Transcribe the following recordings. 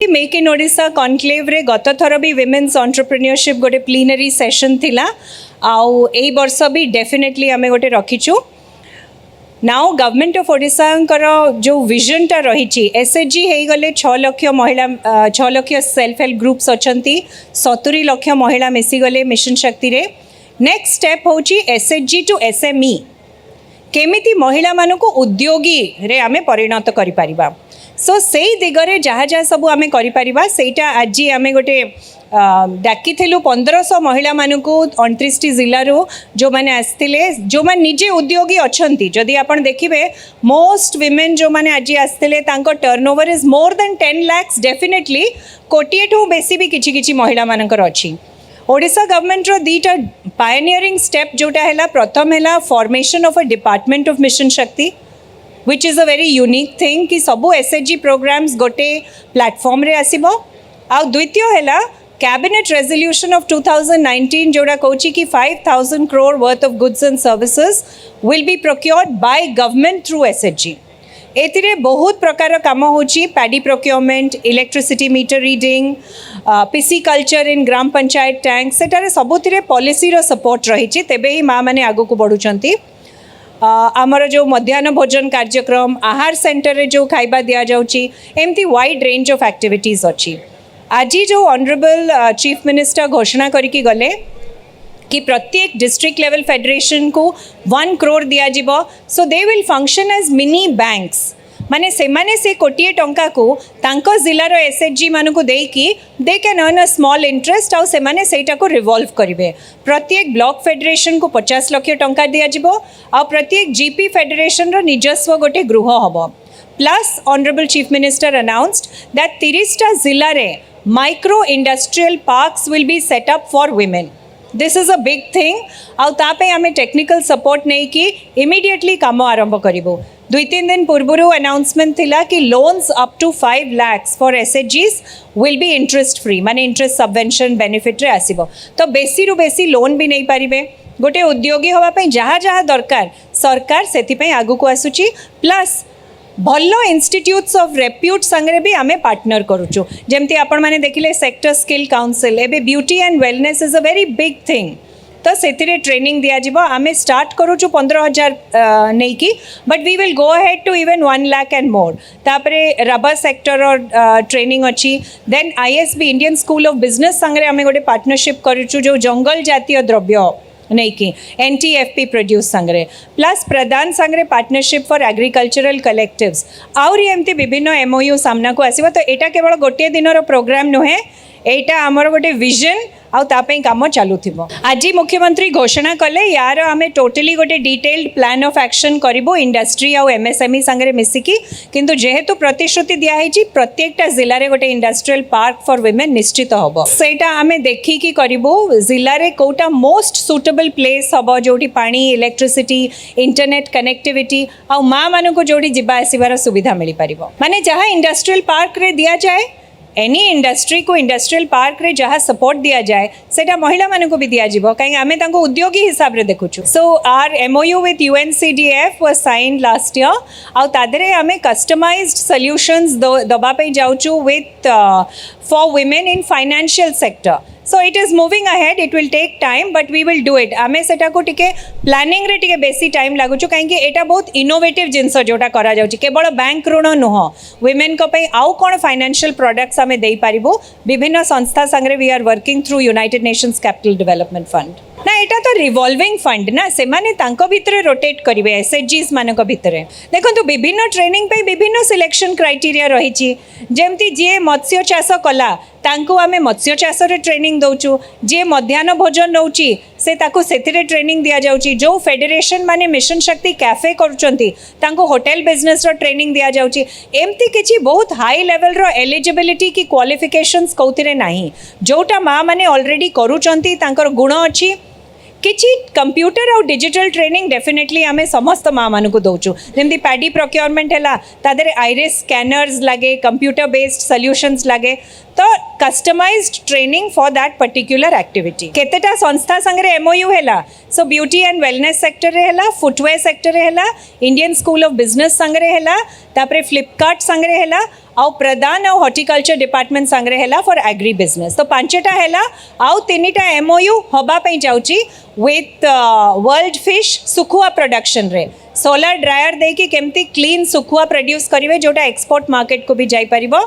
Make in Odisha conclave रे गत थर भी विमेन्स एंटरप्रेन्योरशिप गोटे प्लीनरी सेशन थिला आउ एई वर्ष भी डेफिनेटली आमे गोटे रखीचु नाउ गवर्नमेंट ऑफ ओडिशा जो विजन टा रही एसएचजी हो गले 6 लाख महिला 6 लाख सेल्फ हेल्प ग्रुप्स अच्छी 70 लाख महिला मिसीगले मिशन शक्ति रे नेक्स्ट स्टेप होची एसएचजी टू एसएमई केमिति महिला मानक उद्योगी रे आमे परिणत करि परिबा सो से दिगरे जहाँ जहाँ सब आम करा आज आम गोटे डाकी 1500 महिला मानक 29 जिलूर जो मैंने आसते जो मैंने निजे उद्योगी अच्छा जदि आप देखिए मोस्ट विमेन जो मैंने आज आसते turnover is more than 10 lakh definitely कोटिए ठू बेसी भी किछि महिला मानकर अच्छी ओडिशा गवर्नमेंट रो दीटा पायनियरिंग स्टेप जोटा है प्रथम है formation of a department of mission Shakti which is a very unique thing कि सबू एसएचजी प्रोग्राम्स गोटे प्लेटफॉर्म रे आसीबो आ द्वितीय हैला कैबिनेट रेजोल्यूशन ऑफ 2019 जोड़ा कहूची कि 5000 crore worth of goods and services will be procured by government through SHG एतिरे बहुत प्रकार काम होची paddy procurement electricity meter reading pisciculture in gram panchayat tank सेटारे सबुथिरे पॉलिसी रो सपोर्ट रही तेबे ही माँ माने आगो को बढ़ुचंती आमर जो मध्याह्न भोजन कार्यक्रम आहार सेंटर रे जो खाइबा दिया जाउची एमती वाइड रेंज ऑफ एक्टिविटीज अच्छी आज जो ऑनरेबल चीफ मिनिस्टर घोषणा करके गले कि प्रत्येक डिस्ट्रिक्ट लेवल फेडरेशन को 1 crore दिया जिवो so they will function as mini banks माने सेमाने से कोटिए टंका को तांको जिलार एसएचजी मानकु देकी they can earn a small interest आउ सेमाने सेटा को रिवॉल्व करिवे प्रत्येक ब्लॉक फेडरेशन को 50 लाख टंका दिया जिवो आ प्रत्येक जीपी फेडरेशन रो निजस्व गोटे गृह हबो plus honourable chief minister announced that 30टा जिला रे micro industrial parks will be set up for women this is a big thing आउ तापे आमे टेक्निकल सपोर्ट नहीं कि इमीडिएटली काम आरंभ करिवो 2-3 दिन पूर्व अनाउंसमेंट थिला कि loans up to 5 lakhs for एसएचजीज विल बी इंटरेस्ट फ्री माने इंटरेस्ट सबवेंशन बेनिफिट रे आसीबो तो बेसी रु बेसी लोन भी नहीं पारिबे गोटे उद्योगी होबा पे जहाँ जहाँ दरकार सरकार सेति पे आगु को आसुची प्लस भलो इंस्टीट्यूट्स ऑफ रेप्यूट संगे भी आमे पार्टनर करूचु जेमती आपण माने देखिले सेक्टर स्किल काउंसिल एबे beauty and wellness is a very big thing तो से ट्रेनिंग दिया जिवो आमे स्टार्ट करूचु 15,000 नहीं कि but we will go ahead to even 1 lakh and more तापरे रबर सेक्टर और ट्रेनिंग अच्छी then ISB Indian School of Business संगे आमे गोटे पार्टनरशिप करूचु जो जंगल जातीय द्रव्य नहीं कि एनटीएफपी प्रोड्यूस संगे प्लस प्रदान संगे पार्टनरशिप फॉर एग्रीकल्चरल कलेक्टिव्स आउरी एमती विभिन्न एमओयू सामना को आसीबो तो एटा केवल गोटे दिनर प्रोग्राम नुहे एटा आमर गोटे विजन आउ तापई काम चलुथिबो आज मुख्यमंत्री घोषणा कले यार आमे टोटली गोटे डिटेल्ड प्लान ऑफ एक्शन करिबो इंडस्ट्री आउ एमएसएमई संगे मिसिकी किंतु जेहेतु प्रतिश्रुति दिया है प्रत्येकटा जिले रे गोटे इंडस्ट्रियल पार्क फॉर वुमेन निश्चित हबो सेटा आमे देखी की करिबो जिले रे कोटा मोस्ट सुटेबल प्लेस हबो जोटी पानी इलेक्ट्रिसिटी इंटरनेट कनेक्टिविटी आउ मां मानु को जोटी जिबा आसीबार सुविधा मिली परिबो माने जहां इंडस्ट्रियल पार्क रे दिया जाए एनी इंडस्ट्री को इंडस्ट्रियल पार्क रे जहाँ सपोर्ट दिया जाए सेटा महिला मानक भी दिया जिवो कहीं आमे तांको उद्योगी हिसाब रे देखुछु so our MoU with UNCDF was signed last year आउ तादरे आमे कस्टमाइज्ड सॉल्यूशंस दबा पे जाउछु with for women in financial sector so it is moving ahead it will take time but we will do it आमे सेटा को टिके प्लानिंग रे टिके बेसी टाइम लागुछु कहीं एटा बहुत इनोवेटिव जिनस जोटा करा जाउछि केवल बैंक ऋण नुह वुमेन को पे आउ कोन फाइनेंशियल प्रोडक्ट्स आमे देई पारिबो विभिन्न संस्था संगे we are working through United Nations Capital Development Fund ना एटा तो रिवॉल्विंग फंड ना से माने तांको भितरे रोटेट करिवे एसएचजीस मानक भितरे देखंतु विभिन्न ट्रेनिंग पे विभिन्न सिलेक्शन क्राइटेरिया रहिछि जेमती जे मत्स्य चाष कला तांको आमे मत्स्य चाष रे ट्रेनिंग दउछु जे मध्याह्न भोजन नउची से ताको सेथिरे ट्रेनिंग दिया जाउची जो फेडरेशन माने मिशन शक्ति कैफे करूचंती तांको होटल बिजनेस रो ट्रेनिंग दिया जाउची एमती किछि बहुत हाई लेवल रो एलिजिबिलिटी की क्वालिफिकेशंस कोथिरे नाही जोटा मा माने ऑलरेडी करूचंती तांकर गुण अछि किछि कंप्यूटर और डिजिटल ट्रेनिंग डेफिनेटली आमे समस्त माँ मानक दौचु जमी पैडी प्रोक्योरमेंट है तादरे आईरिस स्कैनर्स लगे कंप्यूटर बेस्ड सॉल्यूशंस लगे तो customised training for that particular activity केतेटा संस्था संगे एमओयू है so beauty and wellness sector रे है फुटवेयर सेक्टर रे है इंडियन स्कूल ऑफ बिजनेस संगे है तापरे फ्लिपकार्ट संगे है आउ प्रधान आउ हॉर्टिकल्चर डिपार्टमेंट सांगरे हैला फॉर एग्री बिजनेस तो पांचटा हैला आउ तीनटा एमओयू हबा पई जाउची विथ वर्ल्ड फिश सुखुआ प्रोडक्शन रे सोलर ड्रायर देकी केमती क्लीन सुखुआ प्रोड्यूस करिवे जोटा एक्सपोर्ट मार्केट को भी जाई परिबो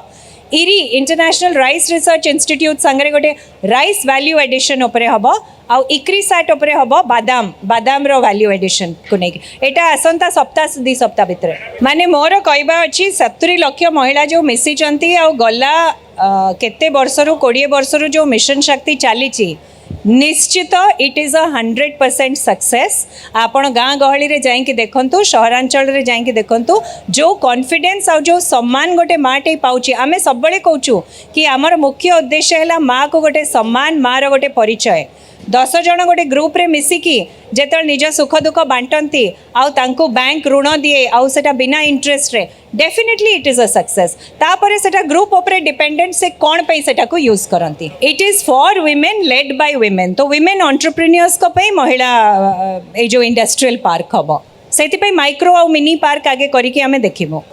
eri international rice research institute सांगरे गोटे राइस वैल्यू एडिशन उपरे हबो आउ इक्री सैट उपरे हबो बादाम रो वैल्यू एडिशन को नेकी एटा आसंता सप्ताह दी सप्ताह भितर माने मोर कहबा अछि 70 लाख महिला जो मिसी चंती आउ गला केते वर्षरु 20 वर्षरु जो मिशन शक्ति चलीची निश्चित इट इज 100% सक्सेस आपण गाँ गहली रे जाइकी देखंतु सहरांचल रे जाइकी देखंतु जो कॉन्फिडेंस आ जो सम्मान गोटे माटे पाउची आमे सब बळे कहूचु कि आमर मुख्य उद्देश्य हैला माँ को गोटे सम्मान माँ रो गोटे परिचय 10 जन गोटे ग्रुप रे मिसिकी जेतल निज सुख दुख बांटंती आउ तांको बैंक ऋण दिए आउ सेटा बिना इंटरेस्ट रे definitely it is a success तापरे सेटा ग्रुप उपरे डिपेंडेंट से कोन पे सेटा को यूज करंती it is for women led by women तो वुमेन एंटरप्रेन्योर्स को पे महिला ए जो इंडस्ट्रियल पार्क हबो सेति पे माइक्रो आउ मिनी पार्क आगे करिके हमें देखिबो।